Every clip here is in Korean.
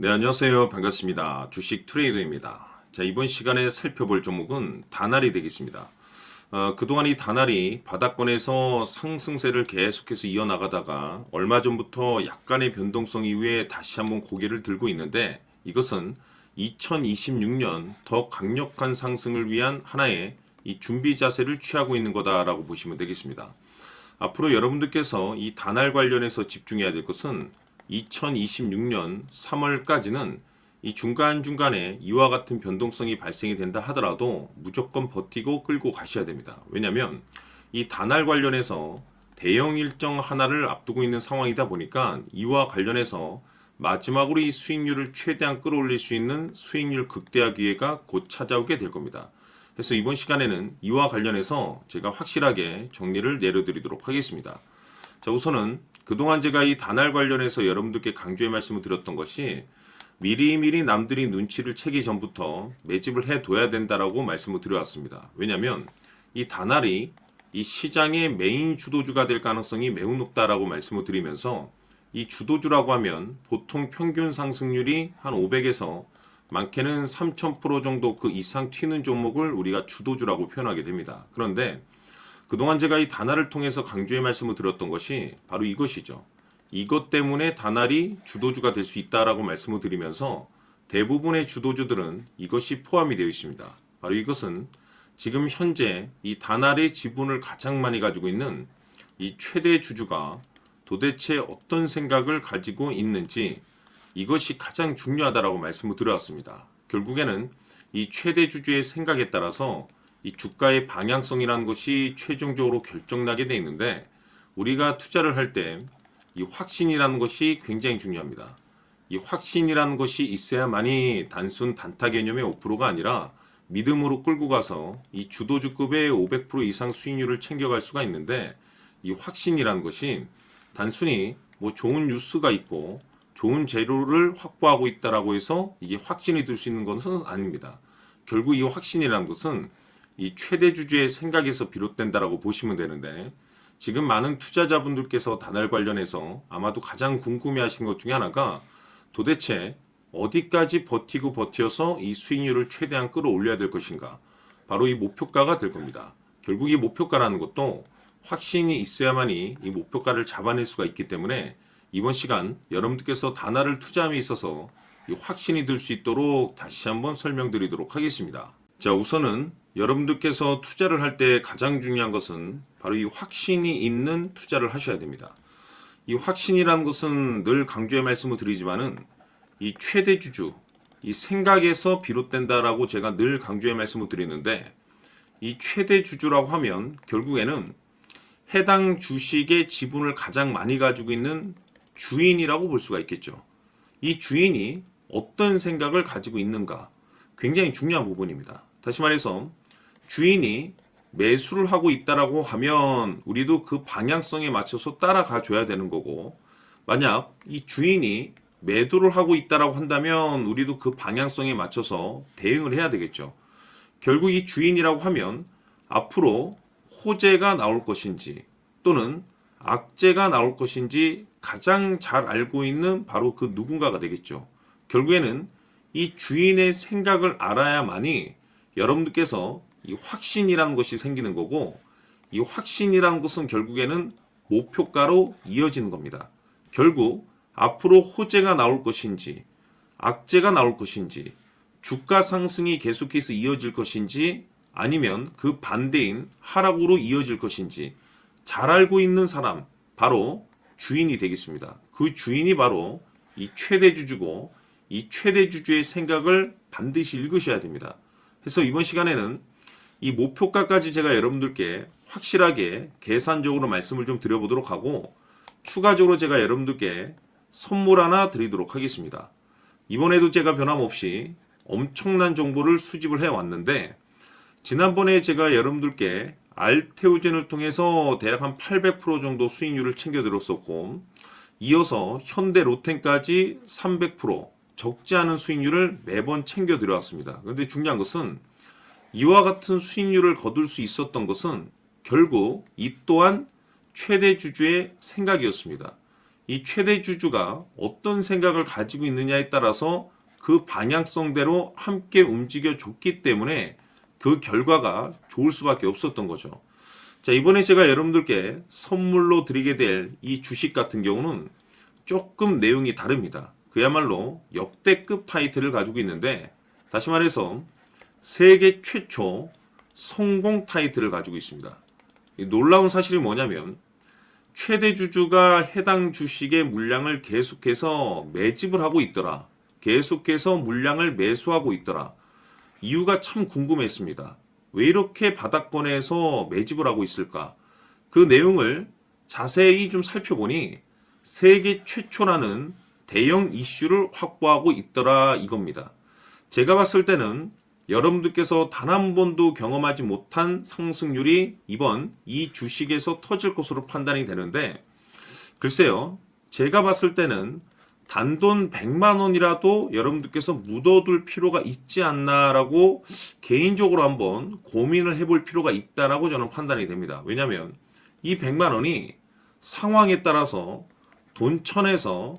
네, 안녕하세요. 반갑습니다. 주식 트레이더입니다. 자, 이번 시간에 살펴볼 종목은 다날이 되겠습니다. 그동안 이 다날이 바닥권에서 상승세를 계속해서 이어나가다가 얼마 전부터 약간의 변동성 이후에 다시 한번 고개를 들고 있는데, 이것은 2026년 더 강력한 상승을 위한 하나의 이 준비 자세를 취하고 있는 거다라고 보시면 되겠습니다. 앞으로 여러분들께서 이 다날 관련해서 집중해야 될 것은 2026년 3월까지는 이 중간중간에 이와 같은 변동성이 발생이 된다 하더라도 무조건 버티고 끌고 가셔야 됩니다. 왜냐하면 이 다날 관련해서 대형 일정 하나를 앞두고 있는 상황이다 보니까 이와 관련해서 마지막으로 이 수익률을 최대한 끌어올릴 수 있는 수익률 극대화 기회가 곧 찾아오게 될 겁니다. 그래서 이번 시간에는 이와 관련해서 제가 확실하게 정리를 내려드리도록 하겠습니다. 자, 우선은 그동안 제가 이 다날 관련해서 여러분들께 강조의 말씀을 드렸던 것이 미리미리 남들이 눈치를 채기 전부터 매집을 해둬야 된다라고 말씀을 드려왔습니다. 왜냐하면 이 다날이 이 시장의 메인 주도주가 될 가능성이 매우 높다라고 말씀을 드리면서, 이 주도주라고 하면 보통 평균 상승률이 한 500에서 많게는 3000% 정도 그 이상 튀는 종목을 우리가 주도주라고 표현하게 됩니다. 그런데 그동안 제가 이 다날을 통해서 강조의 말씀을 드렸던 것이 바로 이것이죠. 이것 때문에 다날이 주도주가 될 수 있다라고 말씀을 드리면서 대부분의 주도주들은 이것이 포함이 되어 있습니다. 바로 이것은 지금 현재 이 다날의 지분을 가장 많이 가지고 있는 이 최대 주주가 도대체 어떤 생각을 가지고 있는지, 이것이 가장 중요하다라고 말씀을 드려왔습니다. 결국에는 이 최대 주주의 생각에 따라서 이 주가의 방향성이라는 것이 최종적으로 결정나게 돼 있는데, 우리가 투자를 할 때 이 확신이라는 것이 굉장히 중요합니다. 이 확신이라는 것이 있어야만이 단순 단타 개념의 5%가 아니라 믿음으로 끌고 가서 이 주도주급의 500% 이상 수익률을 챙겨갈 수가 있는데, 이 확신이라는 것이 단순히 뭐 좋은 뉴스가 있고 좋은 재료를 확보하고 있다라고 해서 이게 확신이 들 수 있는 것은 아닙니다. 결국 이 확신이라는 것은 이 최대 주주의 생각에서 비롯된다라고 보시면 되는데, 지금 많은 투자자분들께서 다날 관련해서 아마도 가장 궁금해하시는 것 중에 하나가 도대체 어디까지 버티고 버텨서 이 수익률을 최대한 끌어올려야 될 것인가, 바로 이 목표가가 될 겁니다. 결국 이 목표가라는 것도 확신이 있어야만이 이 목표가를 잡아낼 수가 있기 때문에 이번 시간 여러분들께서 다날을 투자함에 있어서 이 확신이 들 수 있도록 다시 한번 설명드리도록 하겠습니다. 자, 우선은 여러분들께서 투자를 할 때 가장 중요한 것은 바로 이 확신이 있는 투자를 하셔야 됩니다. 이 확신이라는 것은 늘 강조의 말씀을 드리지만은 이 최대 주주, 이 생각에서 비롯된다라고 제가 늘 강조의 말씀을 드리는데, 이 최대 주주라고 하면 결국에는 해당 주식의 지분을 가장 많이 가지고 있는 주인이라고 볼 수가 있겠죠. 이 주인이 어떤 생각을 가지고 있는가, 굉장히 중요한 부분입니다. 다시 말해서 주인이 매수를 하고 있다라고 하면 우리도 그 방향성에 맞춰서 따라가 줘야 되는 거고, 만약 이 주인이 매도를 하고 있다라고 한다면 우리도 그 방향성에 맞춰서 대응을 해야 되겠죠. 결국 이 주인이라고 하면 앞으로 호재가 나올 것인지 또는 악재가 나올 것인지 가장 잘 알고 있는 바로 그 누군가가 되겠죠. 결국에는 이 주인의 생각을 알아야만이 여러분들께서 이 확신이라는 것이 생기는 거고, 이 확신이라는 것은 결국에는 목표가로 이어지는 겁니다. 결국 앞으로 호재가 나올 것인지 악재가 나올 것인지, 주가 상승이 계속해서 이어질 것인지 아니면 그 반대인 하락으로 이어질 것인지 잘 알고 있는 사람, 바로 주인이 되겠습니다. 그 주인이 바로 이 최대 주주고, 이 최대 주주의 생각을 반드시 읽으셔야 됩니다. 그래서 이번 시간에는 이 목표가까지 제가 여러분들께 확실하게 계산적으로 말씀을 좀 드려보도록 하고, 추가적으로 제가 여러분들께 선물 하나 드리도록 하겠습니다. 이번에도 제가 변함없이 엄청난 정보를 수집을 해왔는데, 지난번에 제가 여러분들께 알테오젠을 통해서 대략 한 800% 정도 수익률을 챙겨드렸었고, 이어서 현대 로텐까지 300% 적지 않은 수익률을 매번 챙겨드려왔습니다. 그런데 중요한 것은 이와 같은 수익률을 거둘 수 있었던 것은 결국 이 또한 최대 주주의 생각이었습니다. 이 최대 주주가 어떤 생각을 가지고 있느냐에 따라서 그 방향성대로 함께 움직여 줬기 때문에 그 결과가 좋을 수밖에 없었던 거죠. 자, 이번에 제가 여러분들께 선물로 드리게 될 이 주식 같은 경우는 조금 내용이 다릅니다. 그야말로 역대급 타이틀을 가지고 있는데, 다시 말해서 세계 최초 성공 타이틀을 가지고 있습니다. 이 놀라운 사실이 뭐냐면 최대 주주가 해당 주식의 물량을 계속해서 매집을 하고 있더라. 계속해서 물량을 매수하고 있더라. 이유가 참 궁금했습니다. 왜 이렇게 바닥권에서 매집을 하고 있을까? 그 내용을 자세히 좀 살펴보니 세계 최초라는 대형 이슈를 확보하고 있더라 이겁니다. 제가 봤을 때는 여러분들께서 단 한 번도 경험하지 못한 상승률이 이번 이 주식에서 터질 것으로 판단이 되는데, 글쎄요, 제가 봤을 때는 단돈 100만 원이라도 여러분들께서 묻어둘 필요가 있지 않나라고 개인적으로 한번 고민을 해볼 필요가 있다라고 저는 판단이 됩니다. 왜냐하면 이 100만 원이 상황에 따라서 돈천에서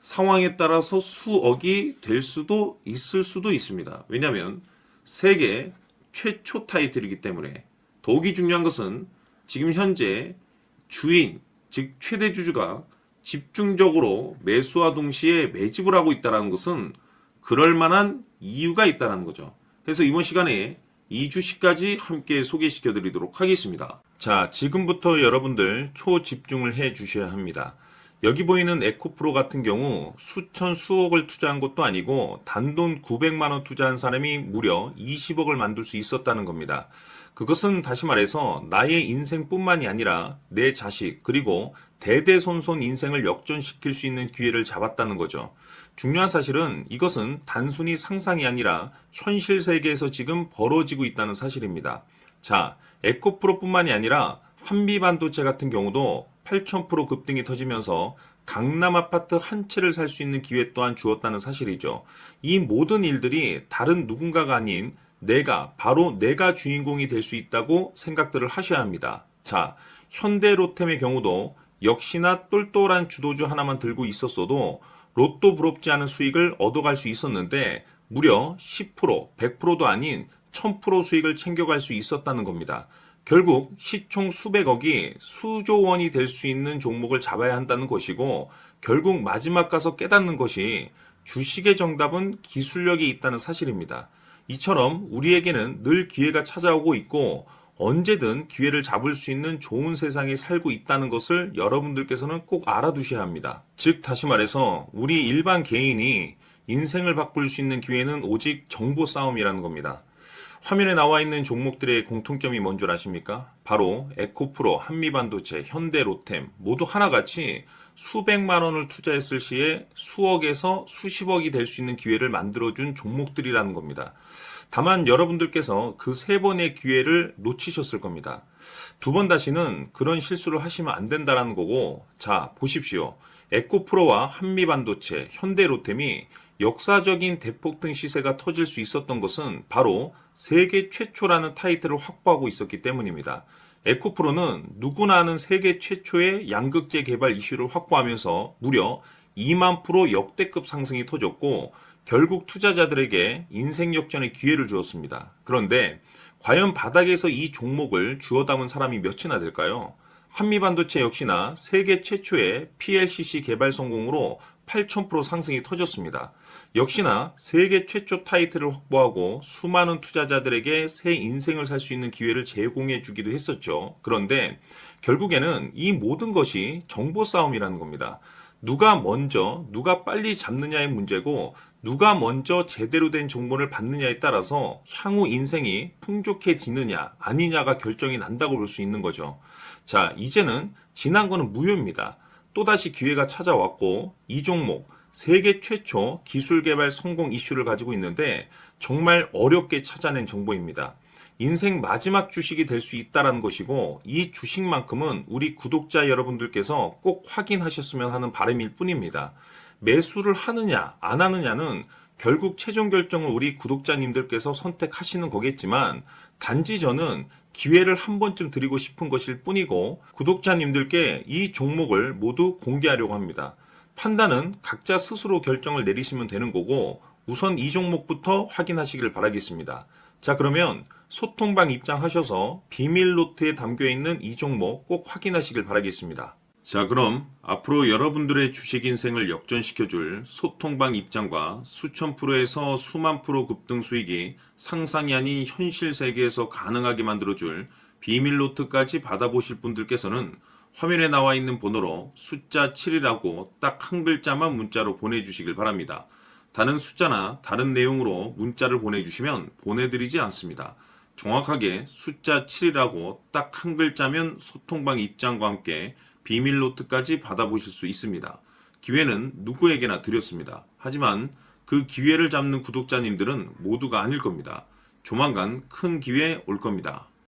상황에 따라서 수억이 될 수도 있을 수도 있습니다. 왜냐하면 세계 최초 타이틀이기 때문에. 더욱이 중요한 것은 지금 현재 주인, 즉 최대 주주가 집중적으로 매수와 동시에 매집을 하고 있다는 것은 그럴 만한 이유가 있다는 거죠. 그래서 이번 시간에 이 주식까지 함께 소개시켜 드리도록 하겠습니다. 자, 지금부터 여러분들 초집중을 해 주셔야 합니다. 여기 보이는 에코프로 같은 경우 수천 수억을 투자한 것도 아니고 단돈 900만 원 투자한 사람이 무려 20억을 만들 수 있었다는 겁니다. 그것은 다시 말해서 나의 인생뿐만이 아니라 내 자식 그리고 대대손손 인생을 역전시킬 수 있는 기회를 잡았다는 거죠. 중요한 사실은 이것은 단순히 상상이 아니라 현실 세계에서 지금 벌어지고 있다는 사실입니다. 자, 에코프로뿐만이 아니라 한미반도체 같은 경우도 8,000% 급등이 터지면서 강남 아파트 한 채를 살 수 있는 기회 또한 주었다는 사실이죠. 이 모든 일들이 다른 누군가가 아닌 바로 내가 주인공이 될 수 있다고 생각들을 하셔야 합니다. 자, 현대로템의 경우도 역시나 똘똘한 주도주 하나만 들고 있었어도 로또 부럽지 않은 수익을 얻어갈 수 있었는데 무려 10%, 100%도 아닌 1000% 수익을 챙겨갈 수 있었다는 겁니다. 결국 시총 수백억이 수조 원이 될 수 있는 종목을 잡아야 한다는 것이고, 결국 마지막 가서 깨닫는 것이 주식의 정답은 기술력이 있다는 사실입니다. 이처럼 우리에게는 늘 기회가 찾아오고 있고 언제든 기회를 잡을 수 있는 좋은 세상에 살고 있다는 것을 여러분들께서는 꼭 알아두셔야 합니다. 즉 다시 말해서 우리 일반 개인이 인생을 바꿀 수 있는 기회는 오직 정보 싸움이라는 겁니다. 화면에 나와 있는 종목들의 공통점이 뭔 줄 아십니까? 바로 에코프로, 한미반도체, 현대로템 모두 하나같이 수백만 원을 투자했을 시에 수억에서 수십억이 될 수 있는 기회를 만들어준 종목들이라는 겁니다. 다만 여러분들께서 그 세 번의 기회를 놓치셨을 겁니다. 두 번 다시는 그런 실수를 하시면 안 된다는 거고, 자 보십시오. 에코프로와 한미반도체, 현대로템이 역사적인 대폭등 시세가 터질 수 있었던 것은 바로 세계 최초라는 타이틀을 확보하고 있었기 때문입니다. 에코프로는 누구나 아는 세계 최초의 양극재 개발 이슈를 확보하면서 무려 2만 프로 역대급 상승이 터졌고 결국 투자자들에게 인생 역전의 기회를 주었습니다. 그런데 과연 바닥에서 이 종목을 주워 담은 사람이 몇이나 될까요? 한미반도체 역시나 세계 최초의 PLCC 개발 성공으로 8,000% 상승이 터졌습니다. 역시나 세계 최초 타이틀을 확보하고 수많은 투자자들에게 새 인생을 살 수 있는 기회를 제공해 주기도 했었죠. 그런데 결국에는 이 모든 것이 정보 싸움이라는 겁니다. 누가 먼저, 누가 빨리 잡느냐의 문제고 누가 먼저 제대로 된 정보를 받느냐에 따라서 향후 인생이 풍족해지느냐 아니냐가 결정이 난다고 볼 수 있는 거죠. 자, 이제는 지난 거는 무효입니다. 또다시 기회가 찾아왔고 이 종목 세계 최초 기술 개발 성공 이슈를 가지고 있는데 정말 어렵게 찾아낸 정보입니다. 인생 마지막 주식이 될 수 있다는 것이고 이 주식만큼은 우리 구독자 여러분들께서 꼭 확인하셨으면 하는 바람일 뿐입니다. 매수를 하느냐 안 하느냐는 결국 최종 결정을 우리 구독자님들께서 선택하시는 거겠지만 단지 저는 기회를 한 번쯤 드리고 싶은 것일 뿐이고 구독자님들께 이 종목을 모두 공개하려고 합니다. 판단은 각자 스스로 결정을 내리시면 되는 거고 우선 이 종목부터 확인하시길 바라겠습니다. 자, 그러면 소통방 입장하셔서 비밀 노트에 담겨 있는 이 종목 꼭 확인하시길 바라겠습니다. 자, 그럼 앞으로 여러분들의 주식 인생을 역전시켜줄 소통방 입장과 수천 프로에서 수만 프로 급등 수익이 상상이 아닌 현실 세계에서 가능하게 만들어줄 비밀 노트까지 받아보실 분들께서는 화면에 나와 있는 번호로 숫자 7이라고 딱 한 글자만 문자로 보내주시길 바랍니다. 다른 숫자나 다른 내용으로 문자를 보내주시면 보내드리지 않습니다. 정확하게 숫자 7이라고 딱 한 글자면 소통방 입장과 함께 비밀 노트까지 받아보실 수 있습니다. 기회는 누구에게나 드렸습니다. 하지만 그 기회를 잡는 구독자님들은 모두가 아닐 겁니다. 조만간 큰 기회 올 겁니다.